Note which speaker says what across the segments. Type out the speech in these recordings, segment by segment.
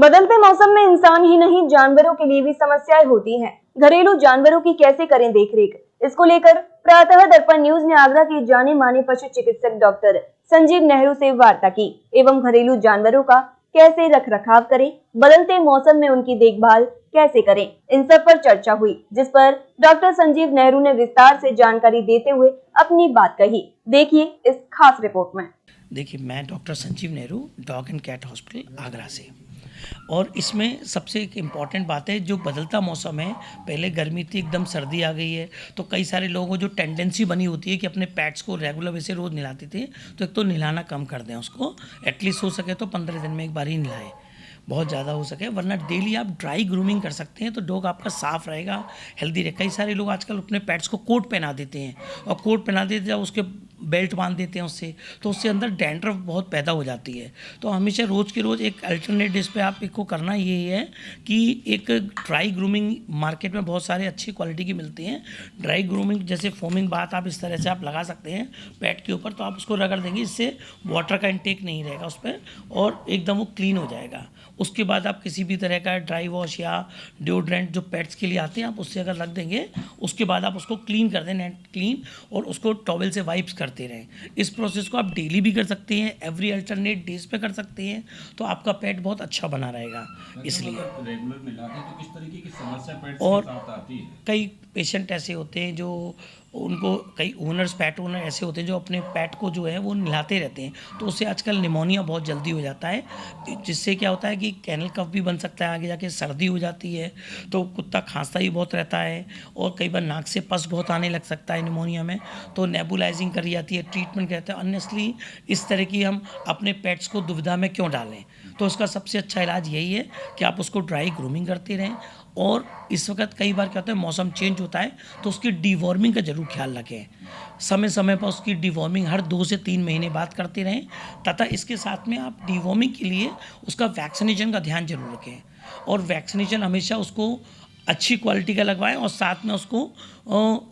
Speaker 1: बदलते मौसम में इंसान ही नहीं जानवरों के लिए भी समस्याएं होती हैं। घरेलू जानवरों की कैसे करें देखरेख, इसको लेकर प्रातः दर्पण न्यूज ने आगरा के जाने माने पशु चिकित्सक डॉक्टर संजीव नेहरू से वार्ता की एवं घरेलू जानवरों का कैसे रख रखाव करें, बदलते मौसम में उनकी देखभाल कैसे करें, इन सब पर चर्चा हुई, जिस पर डॉक्टर संजीव नेहरू ने विस्तार से जानकारी देते हुए अपनी बात कही। देखिए इस खास रिपोर्ट में।
Speaker 2: देखिए, मैं doctor Sanjeev Nehru, dog and cat hospital Agra से। और इसमें सबसे एक इम्पॉर्टेंट बात है, जो बदलता मौसम है, पहले गर्मी थी, एकदम सर्दी आ गई है, तो कई सारे लोगों को जो टेंडेंसी बनी होती है कि अपने पेट्स को रेगुलर वैसे रोज़ नहलाते थे, तो एक तो नहलाना कम कर दें उसको, एटलीस्ट हो सके तो 15 दिन में एक बार ही नहलाएं, बहुत ज़्यादा हो सके, वरना डेली आप ड्राई ग्रूमिंग कर सकते हैं तो डॉग आपका साफ़ रहेगा, हेल्दी रहेगा। कई सारे लोग आजकल अपने पेट्स को कोट पहना देते हैं, और कोट पहना देते जब उसके बेल्ट बांध देते हैं उससे, तो उससे अंदर डैंड्रफ बहुत पैदा हो जाती है। तो हमेशा रोज़ के रोज़ एक अल्टरनेट डिश पे आप को करना यही है कि एक ड्राई ग्रूमिंग मार्केट में बहुत सारे अच्छी क्वालिटी की मिलती हैं। ड्राई ग्रूमिंग जैसे फोमिंग बात आप इस तरह से आप लगा सकते हैं पेट के ऊपर, तो आप उसको रगड़ देंगे, इससे वाटर का इंटेक नहीं रहेगा उस पर और एकदम वो क्लीन हो जाएगा। उसके बाद आप किसी भी तरह का ड्राई वॉश या डिओड्रेंट जो पेट्स के लिए आते हैं, आप उससे अगर रख देंगे, उसके बाद आप उसको क्लीन कर दें, नेट क्लीन, और उसको टॉवल से वाइप्स करते रहें। इस प्रोसेस को आप डेली भी कर सकते हैं, एवरी अल्टरनेट डेज पे कर सकते हैं, तो आपका पेट बहुत अच्छा बना रहेगा। इसलिए
Speaker 3: रेगुलर मिलाते हैं तो किस तरीके की समस्या पेट्स
Speaker 2: और
Speaker 3: के साथ आती है?
Speaker 2: कई पेशेंट ऐसे होते हैं जो उनको, कई ओनर्स, पेट ओनर ऐसे होते हैं जो अपने पेट को जो है वो नहलाते रहते हैं, तो उससे आजकल निमोनिया बहुत जल्दी हो जाता है, जिससे क्या होता है कि कैनल कफ भी बन सकता है, आगे जाके सर्दी हो जाती है, तो कुत्ता खांसता ही बहुत रहता है, और कई बार नाक से पस बहुत आने लग सकता है निमोनिया में, तो नेबुलाइजिंग करी जाती है, ट्रीटमेंट करते हैं। ऑनेस्टली इस तरह की हम अपने पेट्स को दुविधा में क्यों डालें, तो उसका सबसे अच्छा इलाज यही है कि आप उसको ड्राई ग्रूमिंग करते रहें। और इस वक्त कई बार क्या होता है, मौसम चेंज होता है, तो उसकी डिवॉर्मिंग का जरूर ख्याल रखें, समय समय पर उसकी डिवॉर्मिंग हर 2 से 3 महीने बाद करते रहें, तथा इसके साथ में आप डिवॉर्मिंग के लिए उसका वैक्सीनेशन का ध्यान जरूर रखें, और वैक्सीनेशन हमेशा उसको अच्छी क्वालिटी का लगवाएं, और साथ में उसको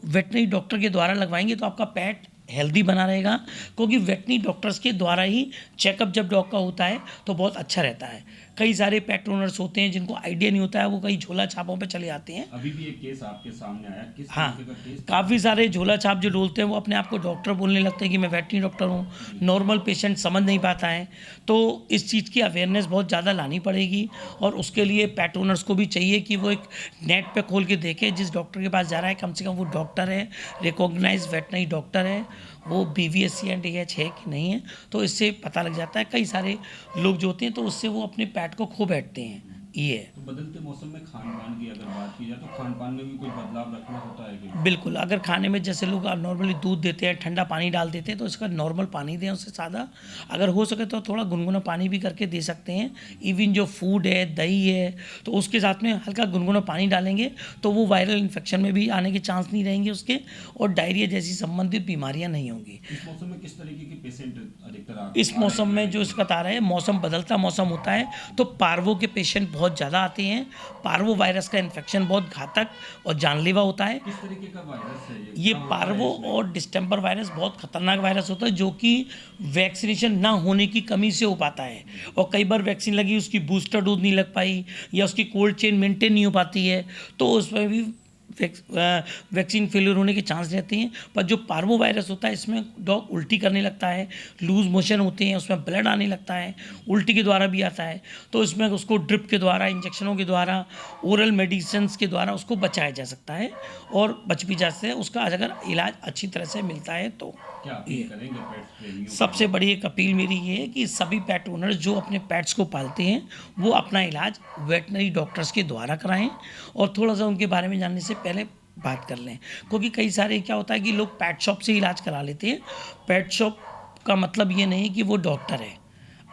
Speaker 2: वेटनरी डॉक्टर के द्वारा लगवाएंगे तो आपका पेट हेल्दी बना रहेगा, क्योंकि वेटनरी डॉक्टर्स के द्वारा ही चेकअप जब डॉग का होता है तो बहुत अच्छा रहता है। कई सारे पेट ओनर्स होते हैं जिनको आइडिया नहीं होता है, वो कई झोला छापों पे चले जाते हैं।
Speaker 3: अभी भी एक केस आपके सामने आया, किस
Speaker 2: हाँ,
Speaker 3: तरीके का केस?
Speaker 2: काफ़ी सारे झोला छाप जो डोलते हैं वो अपने आप को डॉक्टर बोलने लगते हैं कि मैं वेटनरी डॉक्टर हूँ, नॉर्मल पेशेंट समझ नहीं पाता है। तो इस चीज़ की अवेयरनेस बहुत ज़्यादा लानी पड़ेगी, और उसके लिए पेट ओनर्स को भी चाहिए कि वो एक नेट पे खोल के देखे जिस डॉक्टर के पास जा रहा है कम से कम वो डॉक्टर है, रिकॉग्नाइज वेटनरी डॉक्टर है, वो BVSC एंड AH है कि नहीं है, तो इससे पता लग जाता है। कई सारे लोग जो होते हैं तो उससे वो अपने पेट को खो बैठते हैं। ये
Speaker 3: तो बदलते मौसम में खान पान की अगर बात की जाए तो खान पान में भी कुछ बदलाव रखना होता है कि?
Speaker 2: बिल्कुल, अगर खाने में जैसे लोग नॉर्मली दूध देते हैं, ठंडा पानी डाल देते हैं, तो इसका नॉर्मल पानी दें उससे सादा, अगर हो सके तो थोड़ा गुनगुना पानी भी करके दे सकते हैं। इवन जो फूड है, दही है, तो उसके साथ में हल्का गुनगुना पानी डालेंगे तो वो वायरल इन्फेक्शन में भी आने के चांस नहीं रहेंगे उसके, और डायरिया जैसी संबंधित बीमारियाँ नहीं होंगी।
Speaker 3: इस मौसम में किस तरीके के पेशेंट अधिकतर
Speaker 2: इस मौसम में जो इस बता रहे हैं, मौसम बदलता मौसम होता है तो पार्वो के पेशेंट बहुत ज़्यादा आते हैं। पार्वो वायरस का इन्फेक्शन बहुत घातक और जानलेवा होता है।
Speaker 3: किस तरीके का वायरस है
Speaker 2: ये पार्वो और डिस्टेंपर वायरस बहुत खतरनाक वायरस होता है, जो कि वैक्सीनेशन ना होने की कमी से हो पाता है, और कई बार वैक्सीन लगी, उसकी बूस्टर डोज नहीं लग पाई, या उसकी कोल्ड चेन मेंटेन नहीं हो पाती है, तो उसमें भी वैक्सीन फेलियर होने के चांस रहते हैं। पर जो पार्वो वायरस होता है, इसमें डॉग उल्टी करने लगता है, लूज मोशन होते हैं, उसमें ब्लड आने लगता है, उल्टी के द्वारा भी आता है, तो इसमें उसको ड्रिप के द्वारा, इंजेक्शनों के द्वारा, ओरल मेडिसिन्स के द्वारा उसको बचाया जा सकता है, और बच भी जा सकता है उसका अगर इलाज अच्छी तरह से मिलता है तो।
Speaker 3: क्या अपील करेंगे पेट्स प्रेमियों को?
Speaker 2: सबसे बड़ी एक अपील मेरी ये है कि सभी पेट ओनर्स जो अपने पेट्स को पालते हैं वो अपना इलाज वेटनरी डॉक्टर्स के द्वारा कराएं, और थोड़ा सा उनके बारे में जानने से पहले बात कर लें, क्योंकि कई सारे क्या होता है कि लोग पेट शॉप से इलाज करा लेते हैं। पेट शॉप का मतलब ये नहीं कि वो डॉक्टर है,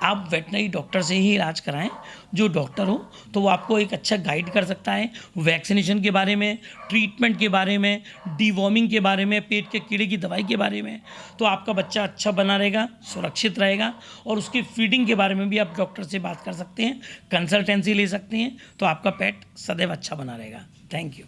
Speaker 2: आप वेटनरी डॉक्टर से ही इलाज कराएं, जो डॉक्टर हो, तो वो आपको एक अच्छा गाइड कर सकता है वैक्सीनेशन के बारे में, ट्रीटमेंट के बारे में, डिवॉर्मिंग के बारे में, पेट के कीड़े की दवाई के बारे में, तो आपका बच्चा अच्छा बना रहेगा, सुरक्षित रहेगा। और उसकी फीडिंग के बारे में भी आप डॉक्टर से बात कर सकते हैं, कंसल्टेंसी ले सकते हैं, तो आपका पेट सदैव अच्छा बना रहेगा। Thank you.